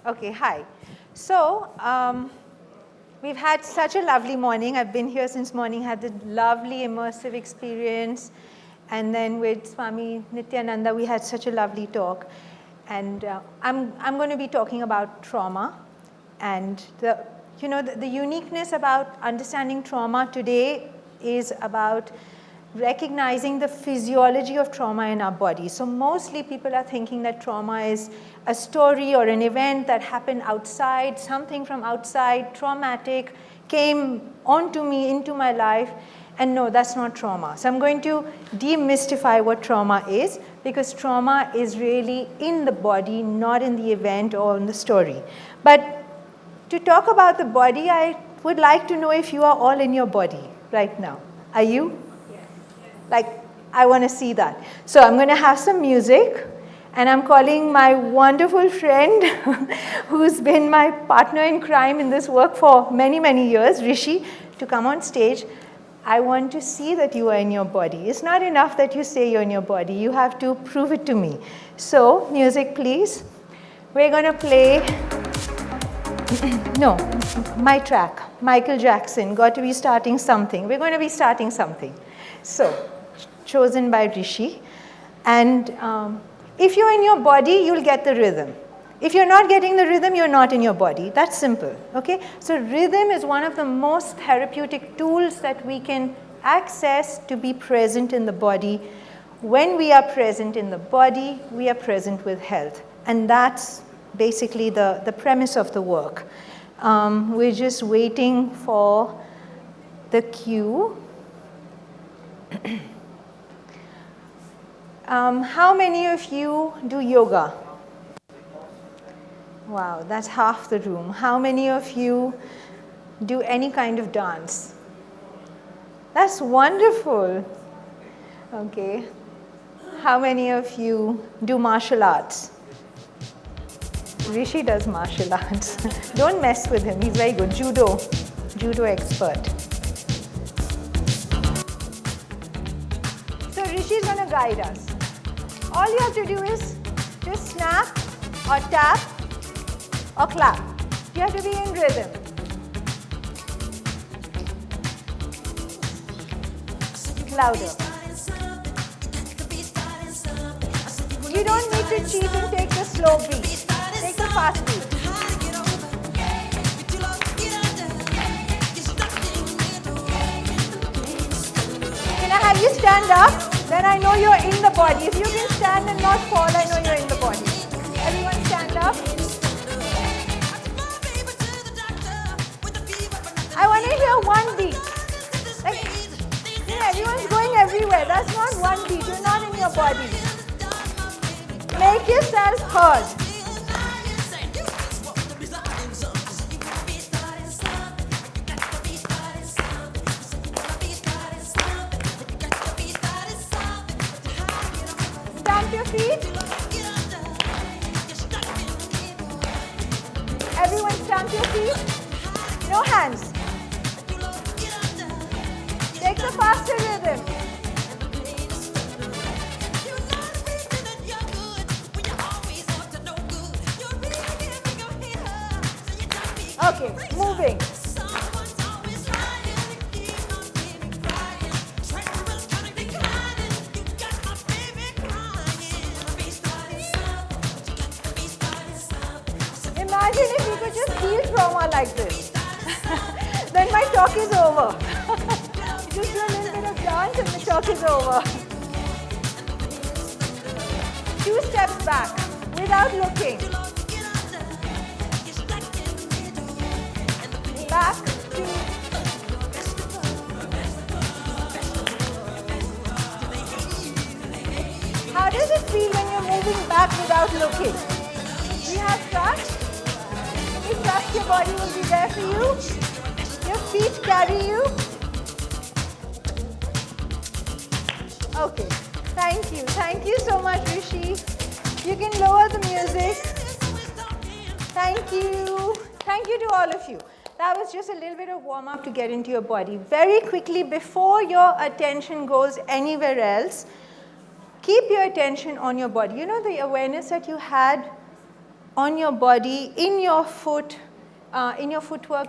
Okay, hi. So, we've had such a lovely morning. I've been here since morning, had a lovely immersive experience. And then with Swami Nityananda, we had such a lovely talk. And I'm going to be talking about trauma. And the uniqueness about understanding trauma today is about recognizing the physiology of trauma in our body. So mostly people are thinking that trauma is a story or an event that happened outside, something from outside, traumatic, came onto me, into my life. And no, that's not trauma. So I'm going to demystify what trauma is, because trauma is really in the body, not in the event or in the story. But to talk about the body, I would like to know if you are all in your body right now. Are you? Yes. Like, I want to see that. So I'm going to have some music, and I'm calling my wonderful friend who's been my partner in crime in this work for many, many years, Rishi, to come on stage. I want to see that you are in your body. It's not enough that you say you're in your body. You have to prove it to me. So, music, please. We're going to play, no, my track, Michael Jackson, Got to Be Starting Something. We're going to be starting something. So, chosen by Rishi. And if you're in your body, you'll get the rhythm. If you're not getting the rhythm, you're not in your body. That's simple, okay? So rhythm is one of the most therapeutic tools that we can access to be present in the body. When we are present in the body, we are present with health. And that's basically the premise of the work. We're just waiting for the cue. How many of you do yoga? Wow, that's half the room. How many of you do any kind of dance? That's wonderful. Okay. How many of you do martial arts? Rishi does martial arts. Don't mess with him. He's very good. Judo expert. So Rishi's going to guide us. All you have to do is just snap or tap or clap. You have to be in rhythm. Louder. You don't need to cheat and take the slow beat. Take the fast beat. Can I have you stand up? Then I know you're in the body. If you can stand and not fall, I know you're in the body. Everyone stand up. I want to hear one beat. Like, everyone's going everywhere. That's not one beat. You're not in your body. Make yourself heard. Stamp your feet. Everyone stamp your feet. No hands. Take the faster rhythm. Okay, moving. Imagine if you could just heal trauma like this. Then my talk is over. Just do a little bit of dance and the talk is over. 2 steps back without looking. Back, 2. How does it feel when you're moving back without looking? Do you have trust? You trust your body will be there for you? Your feet carry you? Okay, thank you. Thank you so much, Rishi. You can lower the music. Thank you. Thank you to all of you. That was just a little bit of warm-up to get into your body. Very quickly, before your attention goes anywhere else, keep your attention on your body. You know the awareness that you had on your body, in your footwork,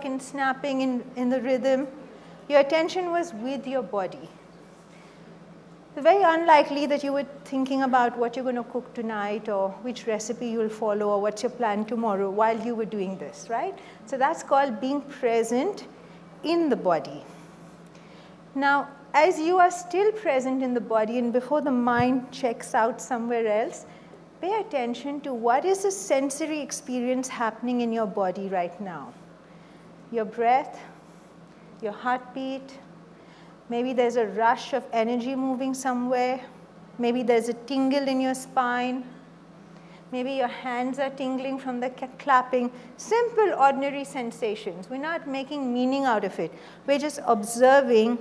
in snapping, in the rhythm. Your attention was with your body. It's very unlikely that you were thinking about what you're going to cook tonight or which recipe you'll follow or what's your plan tomorrow while you were doing this, right? So that's called being present in the body. Now, as you are still present in the body and before the mind checks out somewhere else, pay attention to what is the sensory experience happening in your body right now. Your breath, your heartbeat, maybe there's a rush of energy moving somewhere. Maybe there's a tingle in your spine. Maybe your hands are tingling from the clapping. Simple, ordinary sensations. We're not making meaning out of it. We're just observing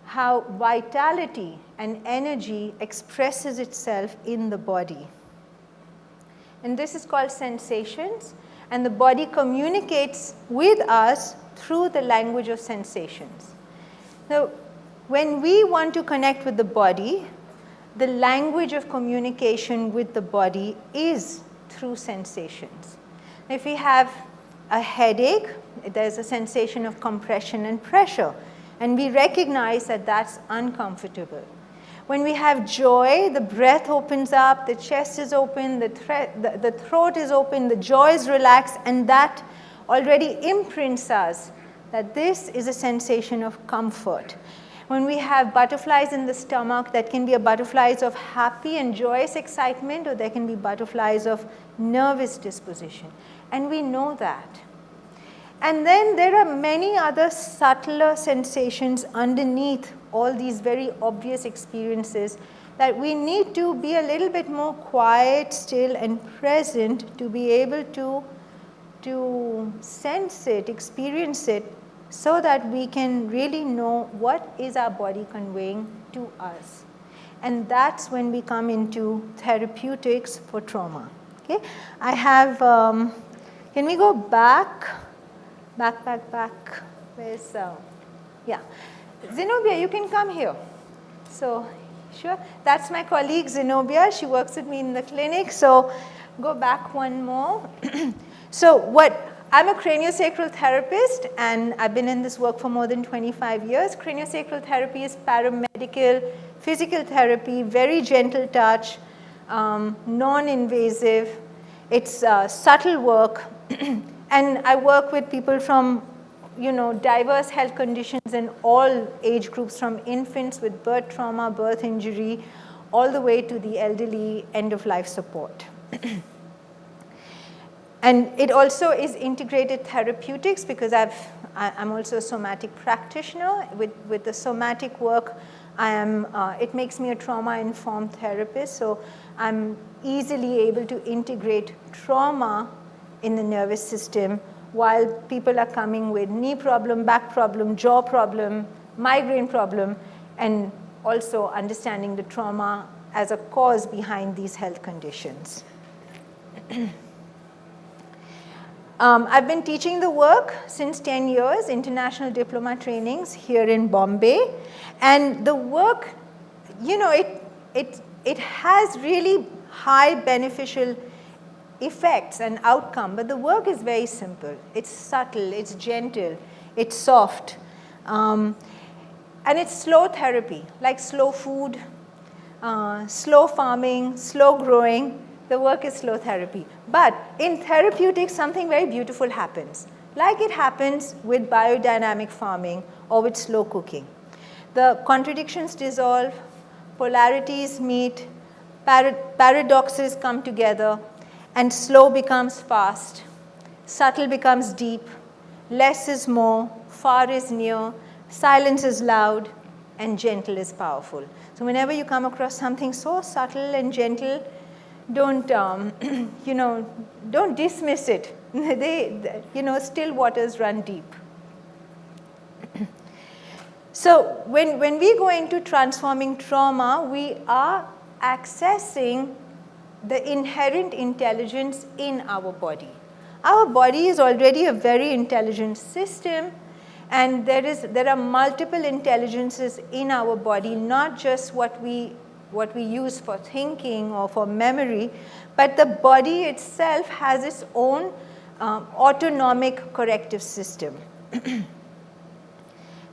how vitality and energy expresses itself in the body. And this is called sensations. And the body communicates with us through the language of sensations. Now, when we want to connect with the body, the language of communication with the body is through sensations. If we have a headache, there's a sensation of compression and pressure, and we recognize that that's uncomfortable. When we have joy, the breath opens up, the chest is open, the throat is open, the jaw is relaxed, and that already imprints us that this is a sensation of comfort. When we have butterflies in the stomach, that can be a butterflies of happy and joyous excitement, or there can be butterflies of nervous disposition. And we know that. And then there are many other subtler sensations underneath all these very obvious experiences that we need to be a little bit more quiet, still, and present to be able to sense it, experience it, so that we can really know what is our body conveying to us. And that's when we come into therapeutics for trauma. Okay, I have, can we go back? Back. Where's, yeah. Zenobia, you can come here. So, sure. That's my colleague Zenobia. She works with me in the clinic. So, go back one more. So, I'm a craniosacral therapist, and I've been in this work for more than 25 years. Craniosacral therapy is paramedical, physical therapy, very gentle touch, non-invasive. It's subtle work. And I work with people from, diverse health conditions in all age groups, from infants with birth trauma, birth injury, all the way to the elderly, end-of-life support. And it also is integrated therapeutics, because I'm also a somatic practitioner. With the somatic work, it makes me a trauma-informed therapist, so I'm easily able to integrate trauma in the nervous system while people are coming with knee problem, back problem, jaw problem, migraine problem, and also understanding the trauma as a cause behind these health conditions. I've been teaching the work since 10 years, international diploma trainings here in Bombay. And the work, it has really high beneficial effects and outcome, but the work is very simple. It's subtle, it's gentle, it's soft. And it's slow therapy, like slow food, slow farming, slow growing. The work is slow therapy. But in therapeutics, something very beautiful happens, like it happens with biodynamic farming or with slow cooking. The contradictions dissolve, polarities meet, paradoxes come together, and slow becomes fast, subtle becomes deep, less is more, far is near, silence is loud, and gentle is powerful. So whenever you come across something so subtle and gentle, don't dismiss it. Still waters run deep. So when we go into transforming trauma, we are accessing the inherent intelligence in our body. Our body is already a very intelligent system, and there are multiple intelligences in our body, not just what we what we use for thinking or for memory, but the body itself has its own autonomic corrective system.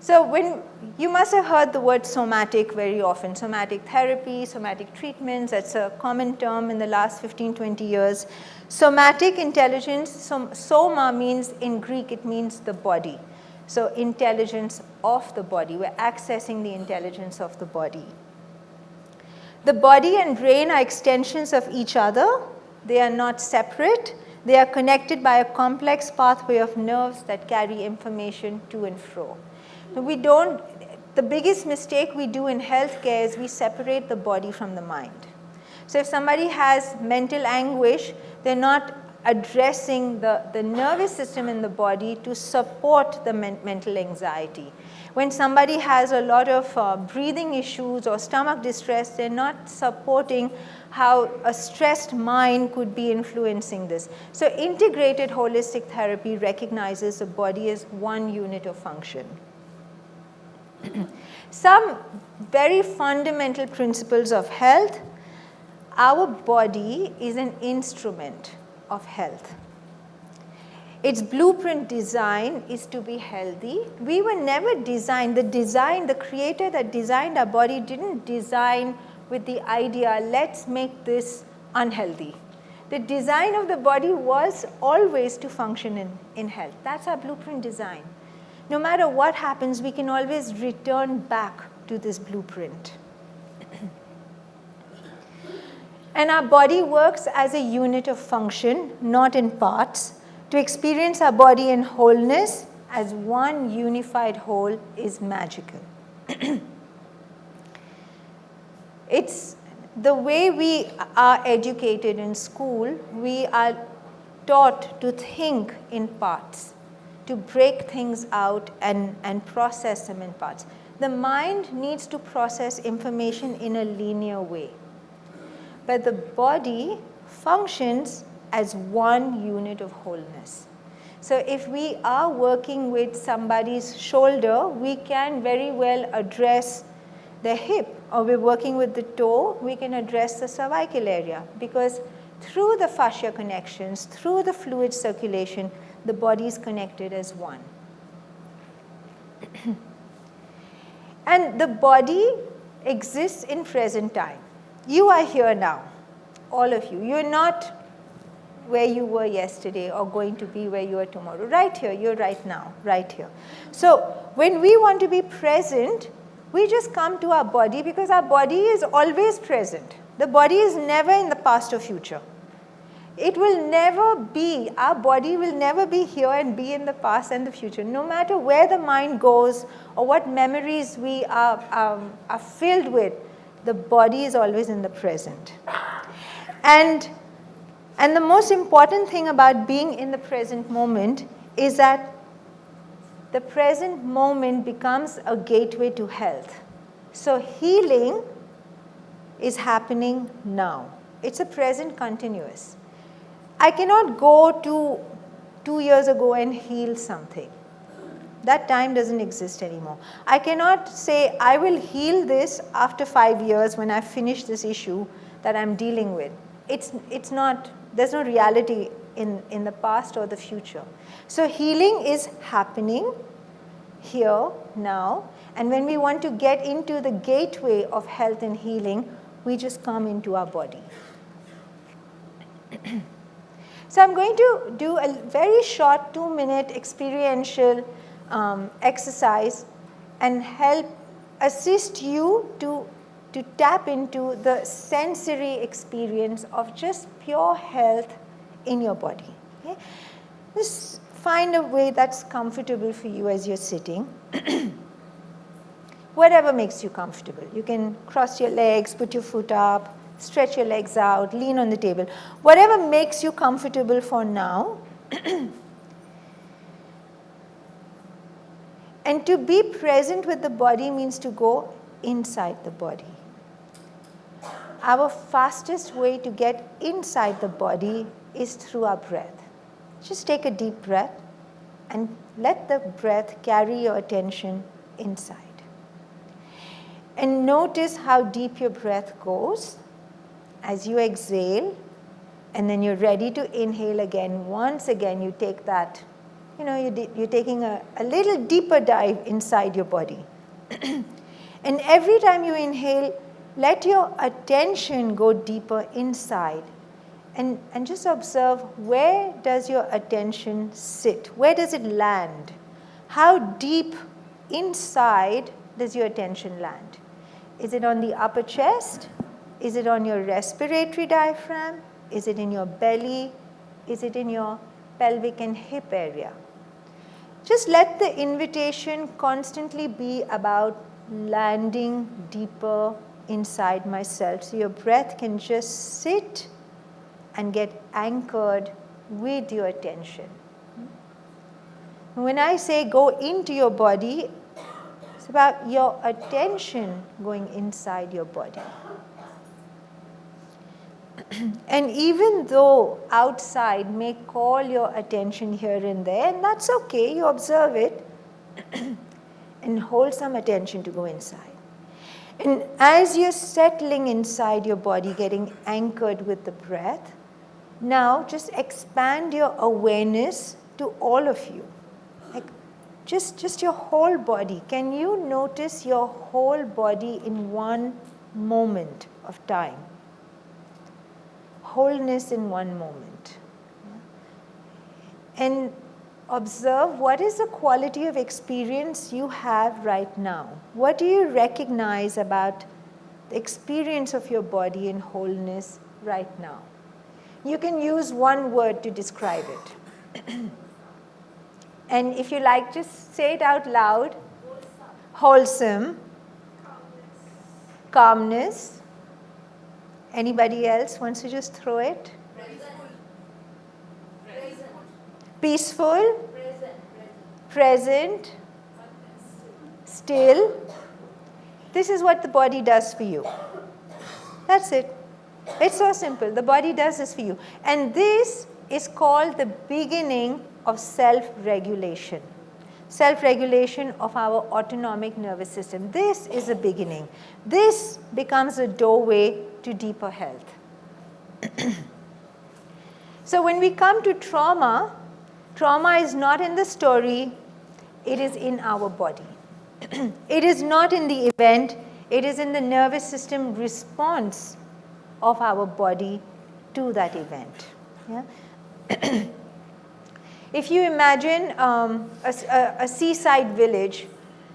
So when you must have heard the word somatic very often, somatic therapy, somatic treatments, that's a common term in the last 15, 20 years. Somatic intelligence, soma means, in Greek it means the body. So intelligence of the body, we're accessing the intelligence of the body. The body and brain are extensions of each other. They are not separate. They are connected by a complex pathway of nerves that carry information to and fro. The biggest mistake we do in healthcare is we separate the body from the mind. So if somebody has mental anguish, they're not addressing the nervous system in the body to support the mental anxiety. When somebody has a lot of breathing issues or stomach distress, they're not supporting how a stressed mind could be influencing this. So integrated holistic therapy recognizes the body as one unit of function. Some very fundamental principles of health. Our body is an instrument of health. Its blueprint design is to be healthy. We were never designed, the creator that designed our body didn't design with the idea, let's make this unhealthy. The design of the body was always to function in health. That's our blueprint design. No matter what happens, we can always return back to this blueprint. And our body works as a unit of function, not in parts. To experience our body in wholeness as one unified whole is magical. It's the way we are educated in school, we are taught to think in parts, to break things out and process them in parts. The mind needs to process information in a linear way. But the body functions as one unit of wholeness. So if we are working with somebody's shoulder, we can very well address the hip, or we're working with the toe, we can address the cervical area, because through the fascia connections, through the fluid circulation, the body is connected as one. And the body exists in present time. You are here now, all of you. You're not where you were yesterday or going to be where you are tomorrow. Right here, you're right now, right here. So when we want to be present, we just come to our body because our body is always present. The body is never in the past or future. It will never be, our body will never be here and be in the past and the future. No matter where the mind goes or what memories we are filled with, the body is always in the present. And the most important thing about being in the present moment is that the present moment becomes a gateway to health. So healing is happening now. It's a present continuous. I cannot go to 2 years ago and heal something. That time doesn't exist anymore. I cannot say I will heal this after 5 years when I finish this issue that I'm dealing with. It's not, there's no reality in the past or the future. So healing is happening here, now, and when we want to get into the gateway of health and healing, we just come into our body. So I'm going to do a very short 2-minute experiential exercise and help assist you to tap into the sensory experience of just pure health in your body. Okay? Just find a way that's comfortable for you as you're sitting. Whatever makes you comfortable. You can cross your legs, put your foot up, stretch your legs out, lean on the table. Whatever makes you comfortable for now. And to be present with the body means to go inside the body. Our fastest way to get inside the body is through our breath. Just take a deep breath and let the breath carry your attention inside. And notice how deep your breath goes as you exhale, and then you're ready to inhale again. Once again, you take that, you're taking a little deeper dive inside your body. And every time you inhale, let your attention go deeper inside. And just observe, where does your attention sit? Where does it land? How deep inside does your attention land? Is it on the upper chest? Is it on your respiratory diaphragm? Is it in your belly? Is it in your pelvic and hip area? Just let the invitation constantly be about landing deeper inside myself, so your breath can just sit and get anchored with your attention. When I say go into your body, it's about your attention going inside your body. And even though outside may call your attention here and there, and that's okay, you observe it and hold some attention to go inside. And as you're settling inside your body, getting anchored with the breath, now just expand your awareness to all of you. Like just your whole body. Can you notice your whole body in one moment of time? Wholeness in one moment. And observe, what is the quality of experience you have right now? What do you recognize about the experience of your body in wholeness right now? You can use one word to describe it. And if you like, just say it out loud. Wholesome. Calmness. Anybody else wants to just throw it? Peaceful. Present. Still. This is what the body does for you. That's it. It's so simple. The body does this for you. And this is called the beginning of self-regulation. Self-regulation of our autonomic nervous system. This is the beginning. This becomes a doorway to deeper health. So when we come to trauma, trauma is not in the story, it is in our body. It is not in the event, it is in the nervous system response of our body to that event. Yeah? If you imagine a seaside village,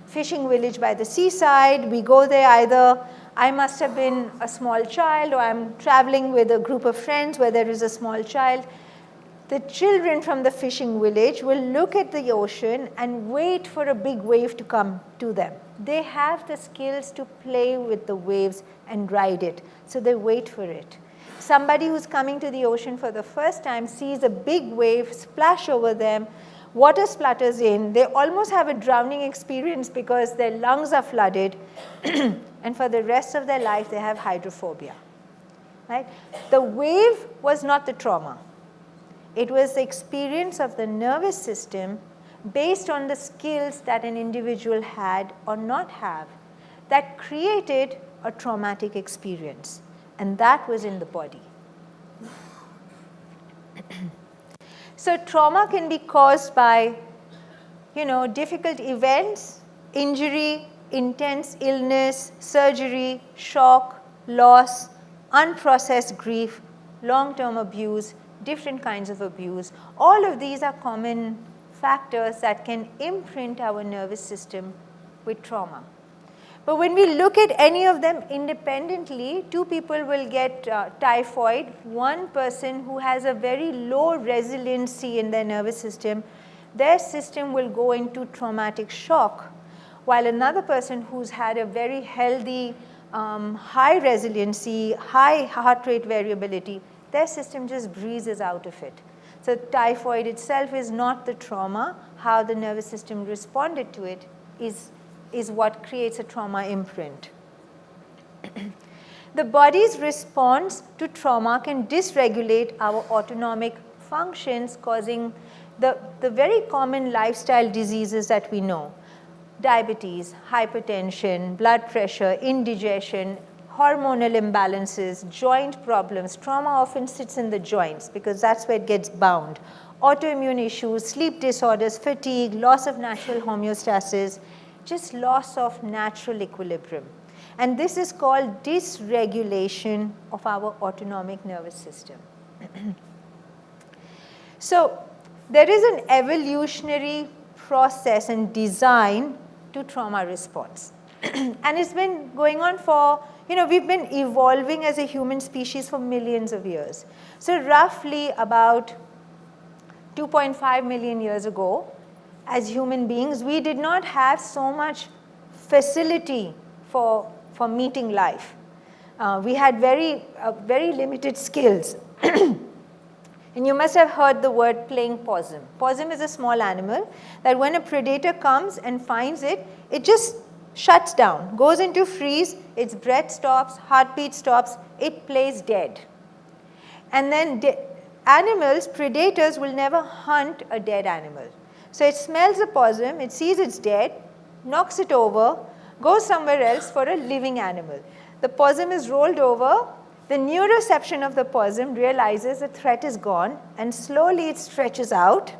fishing village by the seaside, we go there either, I must have been a small child, or I'm traveling with a group of friends where there is a small child. The children from the fishing village will look at the ocean and wait for a big wave to come to them. They have the skills to play with the waves and ride it, so they wait for it. Somebody who's coming to the ocean for the first time sees a big wave splash over them, water splatters in, they almost have a drowning experience because their lungs are flooded, and for the rest of their life they have hydrophobia. Right? The wave was not the trauma. It was the experience of the nervous system based on the skills that an individual had or not have that created a traumatic experience. And that was in the body. So trauma can be caused by, difficult events, injury, intense illness, surgery, shock, loss, unprocessed grief, long-term abuse, different kinds of abuse. All of these are common factors that can imprint our nervous system with trauma. But when we look at any of them independently, two people will get typhoid. One person who has a very low resiliency in their nervous system, their system will go into traumatic shock, while another person who's had a very healthy, high resiliency, high heart rate variability, their system just breezes out of it. So typhoid itself is not the trauma. How the nervous system responded to it is what creates a trauma imprint. The body's response to trauma can dysregulate our autonomic functions, causing the very common lifestyle diseases that we know. diabetes, hypertension, blood pressure, indigestion, hormonal imbalances, joint problems. Trauma often sits in the joints because that's where it gets bound. Autoimmune issues, sleep disorders, fatigue, loss of natural homeostasis, just loss of natural equilibrium. And this is called dysregulation of our autonomic nervous system. So there is an evolutionary process and design to trauma response. And it's been going on for, we've been evolving as a human species for millions of years. So roughly about 2.5 million years ago, as human beings, we did not have so much facility for meeting life. We had very limited skills. And you must have heard the word playing possum. Possum is a small animal that when a predator comes and finds it, it just shuts down, goes into freeze, its breath stops, heartbeat stops, it plays dead. And then animals, predators will never hunt a dead animal. So it smells a possum, it sees it's dead, knocks it over, goes somewhere else for a living animal. The possum is rolled over, the neuroception of the possum realizes the threat is gone, and slowly it stretches out